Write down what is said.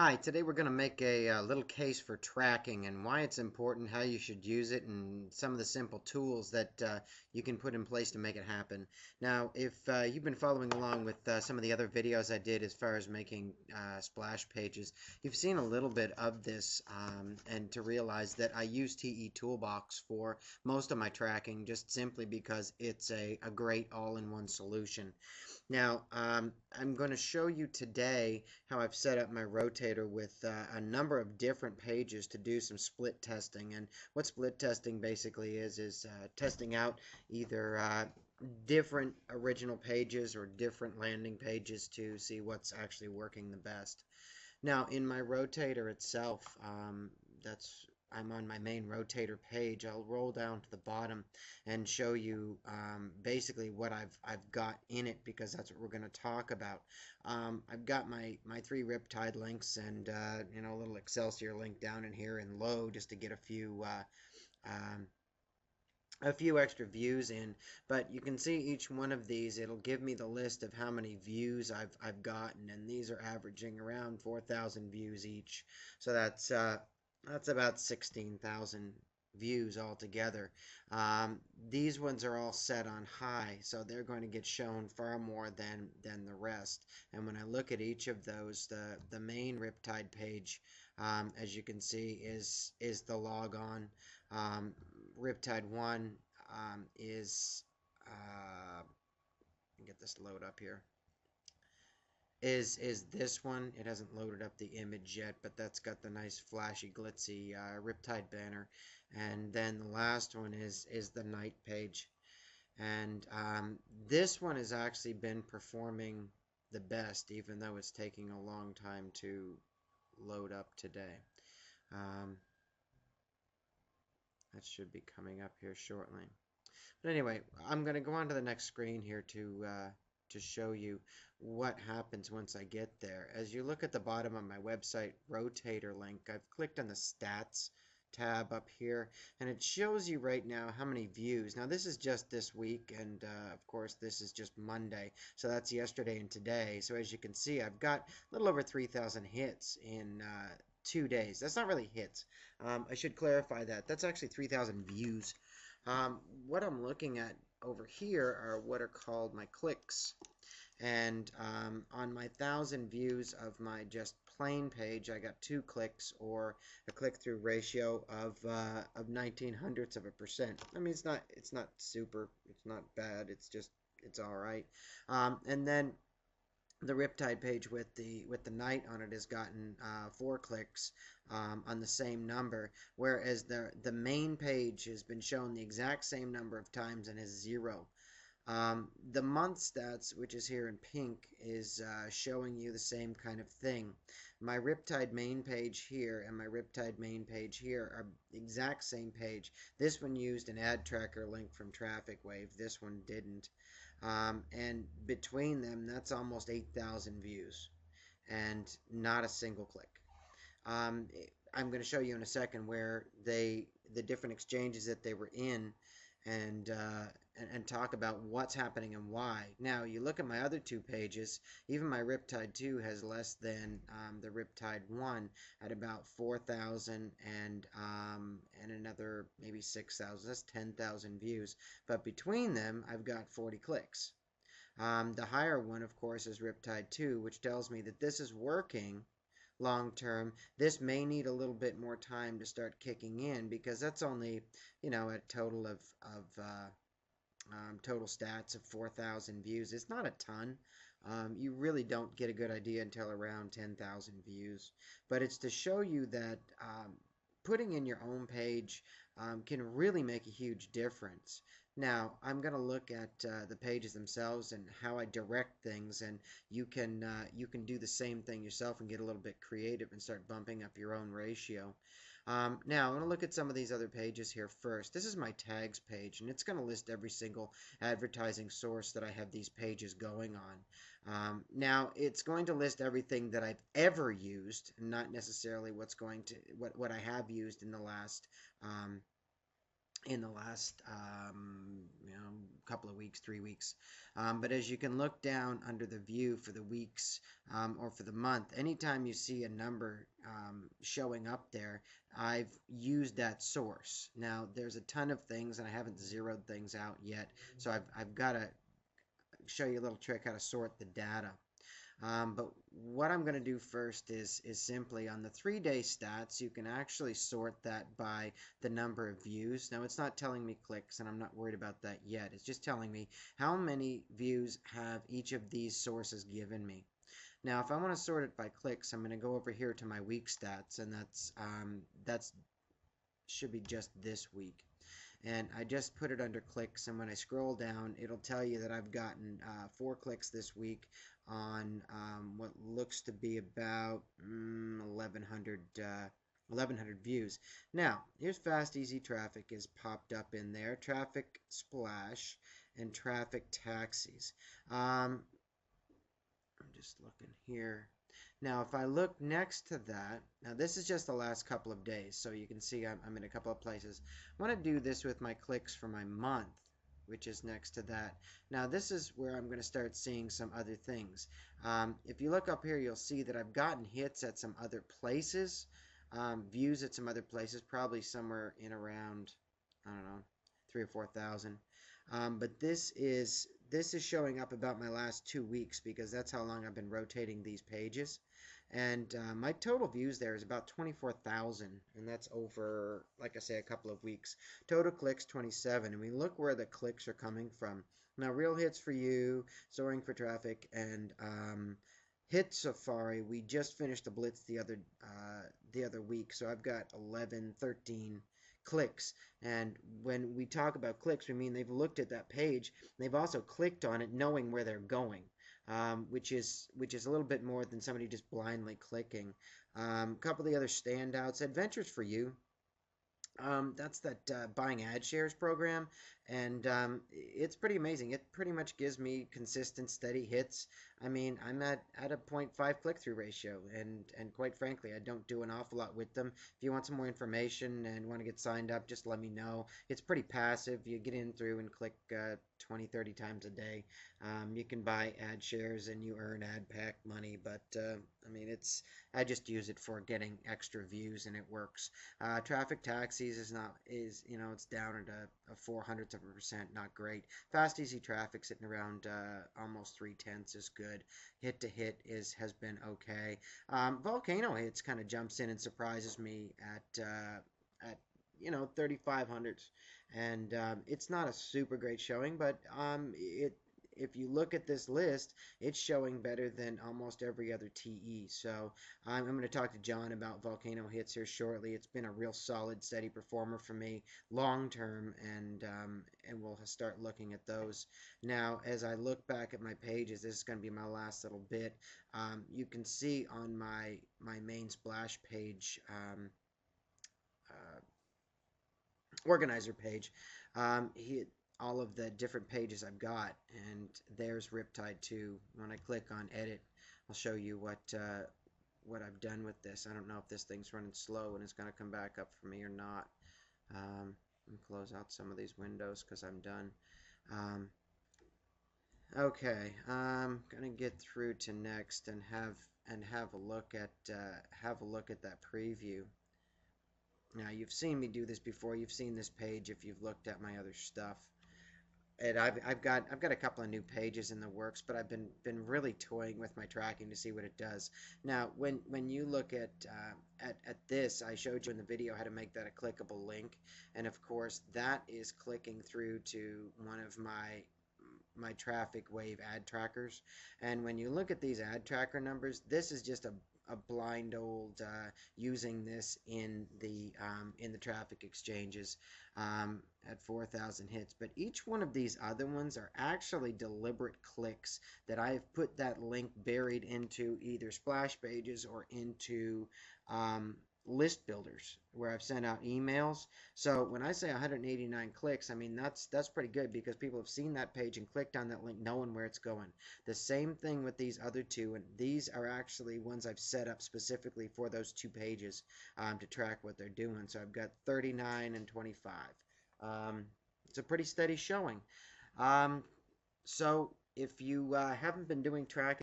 Hi, today we're going to make a little case for tracking and why it's important, how you should use it, and some of the simple tools that you can put in place to make it happen. Now, if you've been following along with some of the other videos I did as far as making splash pages, you've seen a little bit of this and to realize that I use TE Toolbox for most of my tracking just simply because it's a great all-in-one solution. Now, I'm going to show you today how I've set up my rotator with a number of different pages to do some split testing. And what split testing basically is testing out either different original pages or different landing pages to see what's actually working the best. Now, in my rotator itself, that's I'm on my main rotator page. I'll roll down to the bottom and show you basically what I've got in it because that's what we're going to talk about. I've got my three Riptide links and a little Excelsior link down in here in low just to get a few extra views in, but you can see each one of these. It'll give me the list of how many views I've gotten, and these are averaging around 4,000 views each. So that's about 16,000 views altogether. These ones are all set on high, so they're going to get shown far more than the rest. And when I look at each of those, the main Riptide page, as you can see, is the log on. Riptide 1 is, get this load up here, is this one. It hasn't loaded up the image yet, but that's got the nice flashy glitzy Riptide banner. And then the last one is the night page. And this one has actually been performing the best, even though it's taking a long time to load up today. That should be coming up here shortly. But anyway, I'm going to go on to the next screen here to show you what happens once I get there. As you look at the bottom of my website rotator link, I've clicked on the stats tab up here, and it shows you right now how many views. Now this is just this week, and of course this is just Monday, so that's yesterday and today. So as you can see, I've got a little over 3,000 hits in 2 days. That's not really hits. I should clarify that. That's actually 3,000 views. What I'm looking at over here are what are called my clicks. And on my 1,000 views of my just plain page, I got 2 clicks, or a click-through ratio of 1900%. I mean, it's not super, it's not bad. It's all right. And then the Riptide page with the night on it has gotten 4 clicks on the same number, whereas the main page has been shown the exact same number of times and has 0. The month stats, which is here in pink, is showing you the same kind of thing. My Riptide main page here and my Riptide main page here are the exact same page. This one used an ad tracker link from Traffic Wave. This one didn't. And between them, that's almost 8,000 views and not a single click. I'm going to show you in a second where the different exchanges that they were in, and talk about what's happening and why. Now you look at my other 2 pages. Even my Riptide 2 has less than the Riptide 1 at about 4,000 and another maybe 6,000. That's 10,000 views. But between them, I've got 40 clicks. The higher one, of course, is Riptide 2, which tells me that this is working long term. This may need a little bit more time to start kicking in because that's only, a total of total stats of 4,000 views. It's not a ton. You really don't get a good idea until around 10,000 views. But it's to show you that putting in your own page can really make a huge difference. Now, I'm going to look at the pages themselves and how I direct things, and you can do the same thing yourself and get a little bit creative and start bumping up your own ratio. Now, I'm going to look at some of these other pages here first. This is my tags page, and it's going to list every single advertising source that I have these pages going on. Now, it's going to list everything that I've ever used, not necessarily what I have used in the last in the last couple of weeks, 3 weeks. But as you can look down under the view for the weeks or for the month, anytime you see a number showing up there, I've used that source. Now, there's a ton of things, and I haven't zeroed things out yet, so I've got to show you a little trick how to sort the data. But what I'm going to do first is simply on the 3-day stats, you can actually sort that by the number of views. Now, it's not telling me clicks, and I'm not worried about that yet. It's just telling me how many views have each of these sources given me. Now, if I want to sort it by clicks, I'm going to go over here to my week stats, and that's should be just this week. And I just put it under clicks, and when I scroll down, it'll tell you that I've gotten 4 clicks this week on what looks to be about 1100 views. Now, here's Fast Easy Traffic is popped up in there, Traffic Splash, and Traffic Taxis. I'm just looking here. Now, if I look next to that, now this is just the last couple of days, so you can see I'm in a couple of places. I want to do this with my clicks for my month, which is next to that. Now, this is where I'm going to start seeing some other things. If you look up here, you'll see that I've gotten hits at some other places, views at some other places, probably somewhere in around, I don't know, 3 or 4,000. But this is showing up about my last 2 weeks because that's how long I've been rotating these pages. And my total views there is about 24,000, and that's over, like I say, a couple of weeks. Total clicks 27, and we look where the clicks are coming from. Now, Real Hits for You, Soaring for Traffic, and Hit Safari. We just finished the blitz the other week, so I've got 11, 13 clicks. And when we talk about clicks, we mean they've looked at that page. They've also clicked on it, knowing where they're going. Which is a little bit more than somebody just blindly clicking. A couple of the other standouts, Adventures for You. That's that buying ad shares program, and it's pretty amazing. It pretty much gives me consistent, steady hits. I mean, I'm at a 0.5 click-through ratio, and quite frankly, I don't do an awful lot with them. If you want some more information and want to get signed up, just let me know. It's pretty passive. You get in through and click 20, 30 times a day. You can buy ad shares and you earn ad pack money, but I mean, I just use it for getting extra views, and it works. Traffic Taxis is it's down at a 0.04%, not great. Fast Easy Traffic sitting around almost 3/10 is good. Hit to hit has been okay. Volcano Hits kind of jumps in and surprises me at 3,500s, and it's not a super great showing, but if you look at this list, it's showing better than almost every other TE. So I'm going to talk to John about Volcano Hits here shortly. It's been a real solid, steady performer for me long term, and we'll start looking at those. Now, as I look back at my pages, this is going to be my last little bit. You can see on my main splash page, uh, organizer page, all of the different pages I've got, and there's Riptide 2. When I click on edit, I'll show you what I've done with this. I don't know if this thing's running slow and it's going to come back up for me or not. Let me close out some of these windows because I'm done. Okay, I'm gonna get through to next and have a look at that preview. Now, you've seen me do this before. You've seen this page if you've looked at my other stuff. And I've got a couple of new pages in the works, but I've been really toying with my tracking to see what it does. Now, when you look at this, I showed you in the video how to make that a clickable link, and of course that is clicking through to one of my traffic wave ad trackers. And when you look at these ad tracker numbers, this is just a blind old using this in the traffic exchanges at 4,000 hits. But each one of these other ones are actually deliberate clicks that I've put that link buried into either splash pages or into list builders where I've sent out emails. So when I say 189 clicks, I mean that's pretty good because people have seen that page and clicked on that link knowing where it's going. The same thing with these other two, and these are actually ones I've set up specifically for those two pages to track what they're doing. So I've got 39 and 25. Um, it's a pretty steady showing. Um, so if you haven't been doing tracking,